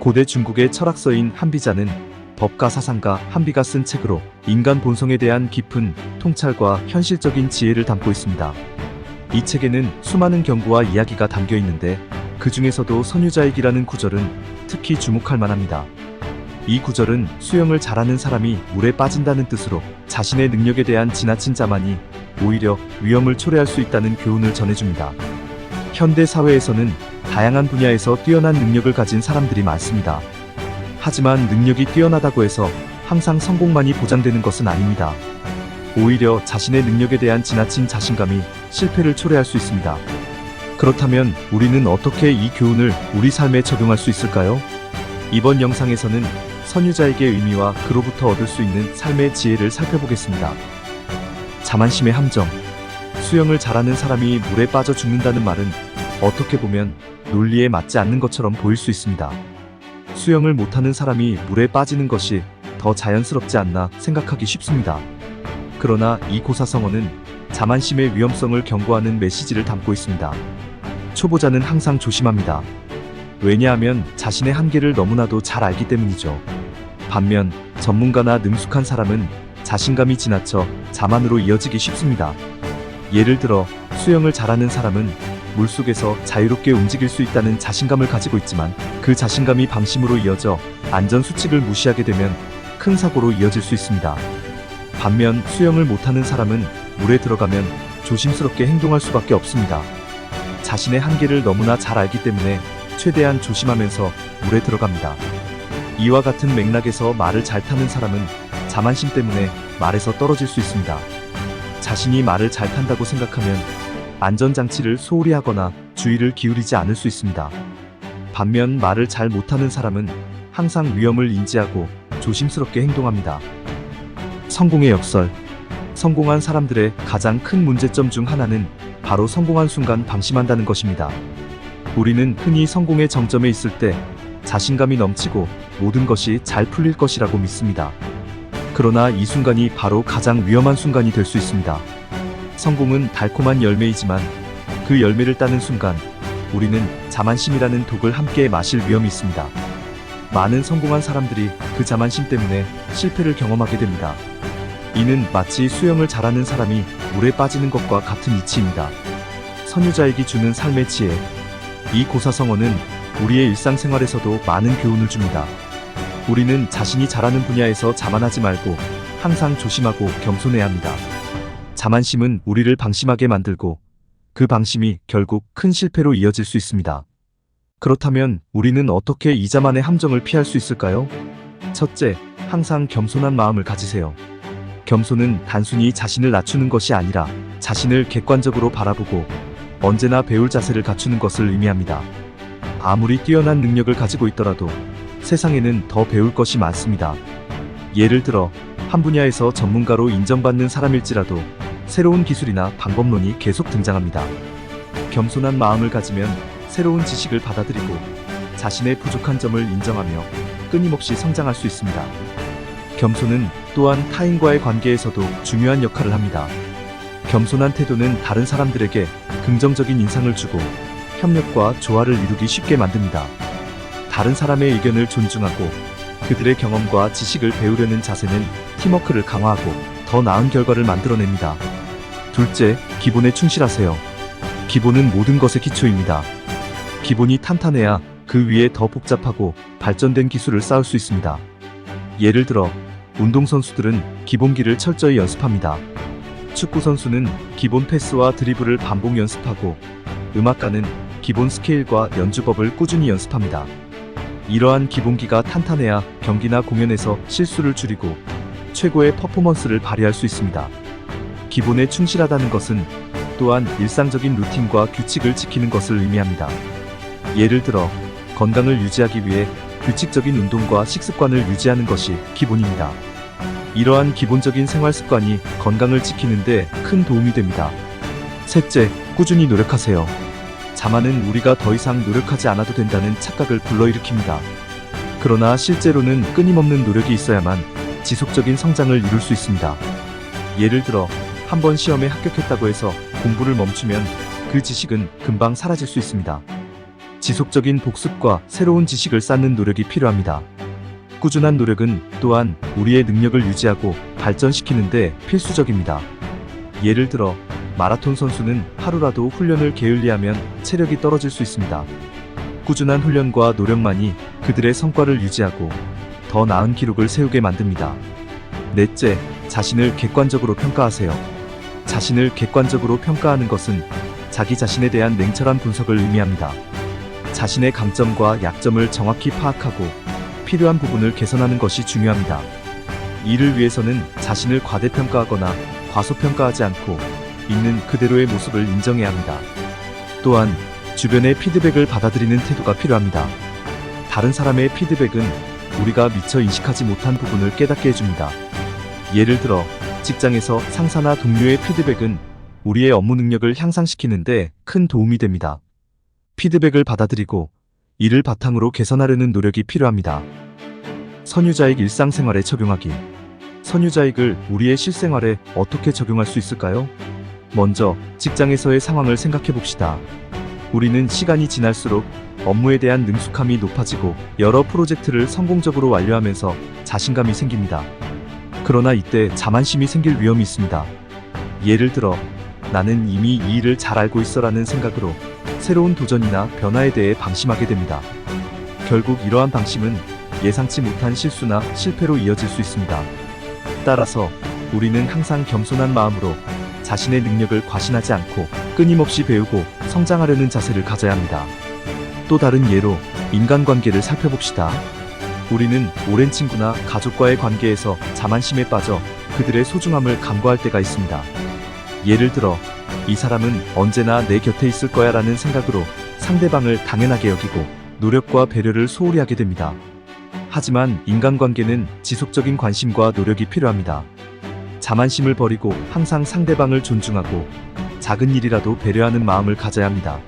고대 중국의 철학서인 한비자는 법가 사상가 한비가 쓴 책으로 인간 본성에 대한 깊은 통찰과 현실적인 지혜를 담고 있습니다. 이 책에는 수많은 경고와 이야기가 담겨 있는데 그 중에서도 선유자익이라는 구절은 특히 주목할 만합니다. 이 구절은 수영을 잘하는 사람이 물에 빠진다는 뜻으로 자신의 능력에 대한 지나친 자만이 오히려 위험을 초래할 수 있다는 교훈을 전해줍니다. 현대 사회에서는 다양한 분야에서 뛰어난 능력을 가진 사람들이 많습니다. 하지만 능력이 뛰어나다고 해서 항상 성공만이 보장되는 것은 아닙니다. 오히려 자신의 능력에 대한 지나친 자신감이 실패를 초래할 수 있습니다. 그렇다면 우리는 어떻게 이 교훈을 우리 삶에 적용할 수 있을까요? 이번 영상에서는 선유자에게 의미와 그로부터 얻을 수 있는 삶의 지혜를 살펴보겠습니다. 자만심의 함정. 수영을 잘하는 사람이 물에 빠져 죽는다는 말은 어떻게 보면 논리에 맞지 않는 것처럼 보일 수 있습니다. 수영을 못하는 사람이 물에 빠지는 것이 더 자연스럽지 않나 생각하기 쉽습니다. 그러나 이 고사성어는 자만심의 위험성을 경고하는 메시지를 담고 있습니다. 초보자는 항상 조심합니다. 왜냐하면 자신의 한계를 너무나도 잘 알기 때문이죠. 반면 전문가나 능숙한 사람은 자신감이 지나쳐 자만으로 이어지기 쉽습니다. 예를 들어 수영을 잘하는 사람은 물속에서 자유롭게 움직일 수 있다는 자신감을 가지고 있지만 그 자신감이 방심으로 이어져 안전수칙을 무시하게 되면 큰 사고로 이어질 수 있습니다. 반면 수영을 못하는 사람은 물에 들어가면 조심스럽게 행동할 수밖에 없습니다. 자신의 한계를 너무나 잘 알기 때문에 최대한 조심하면서 물에 들어갑니다. 이와 같은 맥락에서 말을 잘 타는 사람은 자만심 때문에 말에서 떨어질 수 있습니다. 자신이 말을 잘 탄다고 생각하면 안전장치를 소홀히 하거나 주의를 기울이지 않을 수 있습니다. 반면 말을 잘 못하는 사람은 항상 위험을 인지하고 조심스럽게 행동합니다. 성공의 역설. 성공한 사람들의 가장 큰 문제점 중 하나는 바로 성공한 순간 방심한다는 것입니다. 우리는 흔히 성공의 정점에 있을 때 자신감이 넘치고 모든 것이 잘 풀릴 것이라고 믿습니다. 그러나 이 순간이 바로 가장 위험한 순간이 될 수 있습니다. 성공은 달콤한 열매이지만 그 열매를 따는 순간 우리는 자만심이라는 독을 함께 마실 위험이 있습니다. 많은 성공한 사람들이 그 자만심 때문에 실패를 경험하게 됩니다. 이는 마치 수영을 잘하는 사람이 물에 빠지는 것과 같은 이치입니다. 선유자익이 주는 삶의 지혜. 이 고사성어는 우리의 일상생활에서도 많은 교훈을 줍니다. 우리는 자신이 잘하는 분야에서 자만하지 말고 항상 조심하고 겸손해야 합니다. 자만심은 우리를 방심하게 만들고 그 방심이 결국 큰 실패로 이어질 수 있습니다. 그렇다면 우리는 어떻게 이 자만의 함정을 피할 수 있을까요? 첫째, 항상 겸손한 마음을 가지세요. 겸손은 단순히 자신을 낮추는 것이 아니라 자신을 객관적으로 바라보고 언제나 배울 자세를 갖추는 것을 의미합니다. 아무리 뛰어난 능력을 가지고 있더라도 세상에는 더 배울 것이 많습니다. 예를 들어 한 분야에서 전문가로 인정받는 사람일지라도 새로운 기술이나 방법론이 계속 등장합니다. 겸손한 마음을 가지면 새로운 지식을 받아들이고 자신의 부족한 점을 인정하며 끊임없이 성장할 수 있습니다. 겸손은 또한 타인과의 관계에서도 중요한 역할을 합니다. 겸손한 태도는 다른 사람들에게 긍정적인 인상을 주고 협력과 조화를 이루기 쉽게 만듭니다. 다른 사람의 의견을 존중하고 그들의 경험과 지식을 배우려는 자세는 팀워크를 강화하고 더 나은 결과를 만들어냅니다. 둘째, 기본에 충실하세요. 기본은 모든 것의 기초입니다. 기본이 탄탄해야 그 위에 더 복잡하고 발전된 기술을 쌓을 수 있습니다. 예를 들어 운동선수들은 기본기를 철저히 연습합니다. 축구선수는 기본 패스와 드리블을 반복 연습하고 음악가는 기본 스케일과 연주법을 꾸준히 연습합니다. 이러한 기본기가 탄탄해야 경기나 공연에서 실수를 줄이고 최고의 퍼포먼스를 발휘할 수 있습니다. 기본에 충실하다는 것은 또한 일상적인 루틴과 규칙을 지키는 것을 의미합니다. 예를 들어 건강을 유지하기 위해 규칙적인 운동과 식습관을 유지하는 것이 기본입니다. 이러한 기본적인 생활 습관이 건강을 지키는 데 큰 도움이 됩니다. 셋째, 꾸준히 노력하세요. 자만은 우리가 더 이상 노력하지 않아도 된다는 착각을 불러일으킵니다. 그러나 실제로는 끊임없는 노력이 있어야만 지속적인 성장을 이룰 수 있습니다. 예를 들어 한번 시험에 합격했다고 해서 공부를 멈추면 그 지식은 금방 사라질 수 있습니다. 지속적인 복습과 새로운 지식을 쌓는 노력이 필요합니다. 꾸준한 노력은 또한 우리의 능력을 유지하고 발전시키는 데 필수적입니다. 예를 들어 마라톤 선수는 하루라도 훈련을 게을리하면 체력이 떨어질 수 있습니다. 꾸준한 훈련과 노력만이 그들의 성과를 유지하고 더 나은 기록을 세우게 만듭니다. 넷째, 자신을 객관적으로 평가하세요. 자신을 객관적으로 평가하는 것은 자기 자신에 대한 냉철한 분석을 의미합니다. 자신의 강점과 약점을 정확히 파악하고 필요한 부분을 개선하는 것이 중요합니다. 이를 위해서는 자신을 과대평가하거나 과소평가하지 않고 있는 그대로의 모습을 인정해야 합니다. 또한 주변의 피드백을 받아들이는 태도가 필요합니다. 다른 사람의 피드백은 우리가 미처 인식하지 못한 부분을 깨닫게 해줍니다. 예를 들어 직장에서 상사나 동료의 피드백은 우리의 업무 능력을 향상시키는데 큰 도움이 됩니다. 피드백을 받아들이고 이를 바탕으로 개선하려는 노력이 필요합니다. 선유자익 일상생활에 적용하기. 선유자익을 우리의 실생활에 어떻게 적용할 수 있을까요? 먼저 직장에서의 상황을 생각해 봅시다. 우리는 시간이 지날수록 업무에 대한 능숙함이 높아지고 여러 프로젝트를 성공적으로 완료하면서 자신감이 생깁니다. 그러나 이때 자만심이 생길 위험이 있습니다. 예를 들어 나는 이미 이 일을 잘 알고 있어라는 생각으로 새로운 도전이나 변화에 대해 방심하게 됩니다. 결국 이러한 방심은 예상치 못한 실수나 실패로 이어질 수 있습니다. 따라서 우리는 항상 겸손한 마음으로 자신의 능력을 과신하지 않고 끊임없이 배우고 성장하려는 자세를 가져야 합니다. 또 다른 예로 인간관계를 살펴봅시다. 우리는 오랜 친구나 가족과의 관계에서 자만심에 빠져 그들의 소중함을 간과할 때가 있습니다. 예를 들어 이 사람은 언제나 내 곁에 있을 거야 라는 생각으로 상대방을 당연하게 여기고 노력과 배려를 소홀히 하게 됩니다. 하지만 인간관계는 지속적인 관심과 노력이 필요합니다. 자만심을 버리고 항상 상대방을 존중하고 작은 일이라도 배려하는 마음을 가져야 합니다.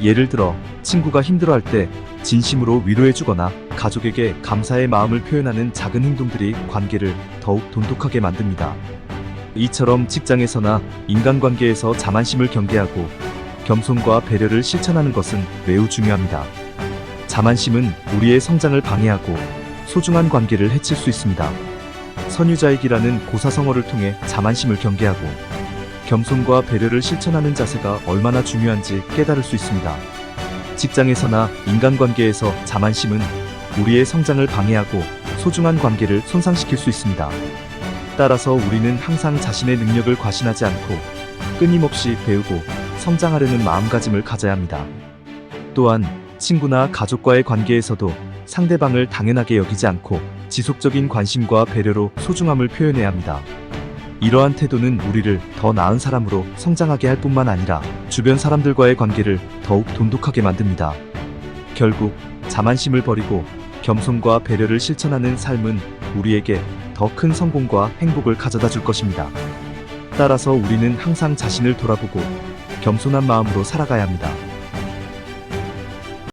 예를 들어 친구가 힘들어할 때 진심으로 위로해주거나 가족에게 감사의 마음을 표현하는 작은 행동들이 관계를 더욱 돈독하게 만듭니다. 이처럼 직장에서나 인간관계에서 자만심을 경계하고 겸손과 배려를 실천하는 것은 매우 중요합니다. 자만심은 우리의 성장을 방해하고 소중한 관계를 해칠 수 있습니다. 선유자익이라는 고사성어를 통해 자만심을 경계하고 겸손과 배려를 실천하는 자세가 얼마나 중요한지 깨달을 수 있습니다. 직장에서나 인간관계에서 자만심은 우리의 성장을 방해하고 소중한 관계를 손상시킬 수 있습니다. 따라서 우리는 항상 자신의 능력을 과신하지 않고 끊임없이 배우고 성장하려는 마음가짐을 가져야 합니다. 또한 친구나 가족과의 관계에서도 상대방을 당연하게 여기지 않고 지속적인 관심과 배려로 소중함을 표현해야 합니다. 이러한 태도는 우리를 더 나은 사람으로 성장하게 할 뿐만 아니라 주변 사람들과의 관계를 더욱 돈독하게 만듭니다. 결국 자만심을 버리고 겸손과 배려를 실천하는 삶은 우리에게 더 큰 성공과 행복을 가져다 줄 것입니다. 따라서 우리는 항상 자신을 돌아보고 겸손한 마음으로 살아가야 합니다.